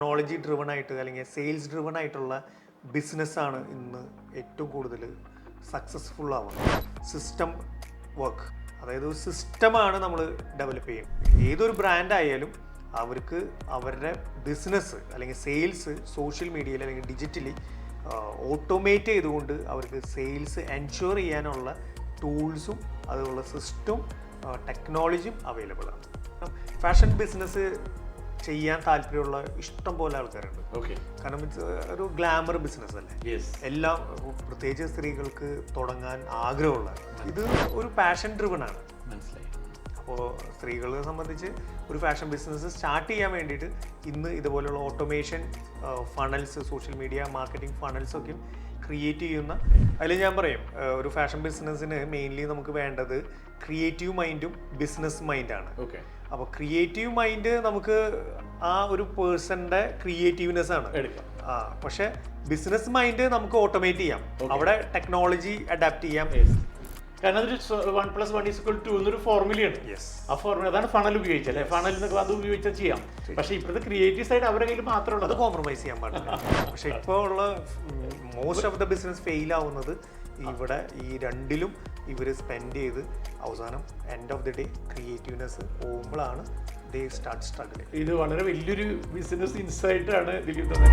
Technology driven ആയിട്ട് അല്ലെങ്കിൽ sales driven ആയിട്ടുള്ള ബിസിനസ്സാണ് ഇന്ന് ഏറ്റവും കൂടുതൽ സക്സസ്ഫുൾ ആവുന്നത്. സിസ്റ്റം വർക്ക്, അതായത് ഒരു സിസ്റ്റമാണ് നമ്മൾ ഡെവലപ്പ് ചെയ്യുന്നത്. ഏതൊരു ബ്രാൻഡ് ആയാലും അവർക്ക് അവരുടെ ബിസിനസ് അല്ലെങ്കിൽ സെയിൽസ് സോഷ്യൽ മീഡിയയിൽ അല്ലെങ്കിൽ ഡിജിറ്റലി ഓട്ടോമേറ്റ് ചെയ്തുകൊണ്ട് അവർക്ക് സെയിൽസ് എൻഷുർ ചെയ്യാനുള്ള ടൂൾസും അതുള്ള സിസ്റ്റവും ടെക്നോളജിയും അവൈലബിൾ ആണ്. ഫാഷൻ ബിസിനസ് ചെയ്യാൻ താല്പര്യമുള്ള ഇഷ്ടം പോലെ ആൾക്കാരുണ്ട്. കാരണം ഒരു ഗ്ലാമർ ബിസിനസ് അല്ലേ, എല്ലാം പ്രത്യേകിച്ച് സ്ത്രീകൾക്ക് തുടങ്ങാൻ ആഗ്രഹമുള്ള ഇത് ഒരു പാഷൻ ഡ്രിവൺ ആണ്. അപ്പോൾ സ്ത്രീകളെ സംബന്ധിച്ച് ഒരു ഫാഷൻ ബിസിനസ് സ്റ്റാർട്ട് ചെയ്യാൻ വേണ്ടിയിട്ട് ഇന്ന് ഇതുപോലെയുള്ള automation funnels, social media marketing funnels ഒക്കെ ക്രിയേറ്റ് ചെയ്യുന്ന അതിൽ ഞാൻ പറയും ഒരു ഫാഷൻ ബിസിനസ്സിന് മെയിൻലി നമുക്ക് വേണ്ടത് ക്രിയേറ്റീവ് മൈൻഡും ബിസിനസ് മൈൻഡാണ്. അപ്പോൾ ക്രിയേറ്റീവ് മൈൻഡ് നമുക്ക് ആ ഒരു പേഴ്സന്റെ ക്രിയേറ്റീവ്നെസ് ആണ്. പക്ഷെ ബിസിനസ് മൈൻഡ് നമുക്ക് ഓട്ടോമേറ്റ് ചെയ്യാം, അവിടെ ടെക്നോളജി അഡാപ്റ്റ് ചെയ്യാം. കാരണം അതൊരു 1+1=2 എന്നൊരു ഫോർമുലയാണ്. ആ ഫോർമുല അതാണ് ഫണൽ ഉപയോഗിച്ചല്ലേ, ഫണൽ അത് ഉപയോഗിച്ചാൽ ചെയ്യാം. പക്ഷെ ഇപ്പോഴത്തെ ക്രിയേറ്റീവ് സൈഡ് അവരുടെ കയ്യിൽ മാത്രമേ അത് കോംപ്രമൈസ് ചെയ്യാൻ പാടില്ല. പക്ഷെ ഇപ്പോൾ ഉള്ള most of the business fail ആവുന്നത് ഇവിടെ ഈ രണ്ടിലും ഇവർ സ്പെൻഡ് ചെയ്ത് അവസാനം എൻഡ് ഓഫ് ദി ഡേ ക്രിയേറ്റീവ്നെസ് പോകുമ്പോഴാണ് ദേ സ്റ്റാർട്ട് സ്ട്രഗിൾ. ഇത് വളരെ വലിയൊരു ബിസിനസ് ഇൻസൈറ്റ് ആണ് ദിലീപ് തന്നെ.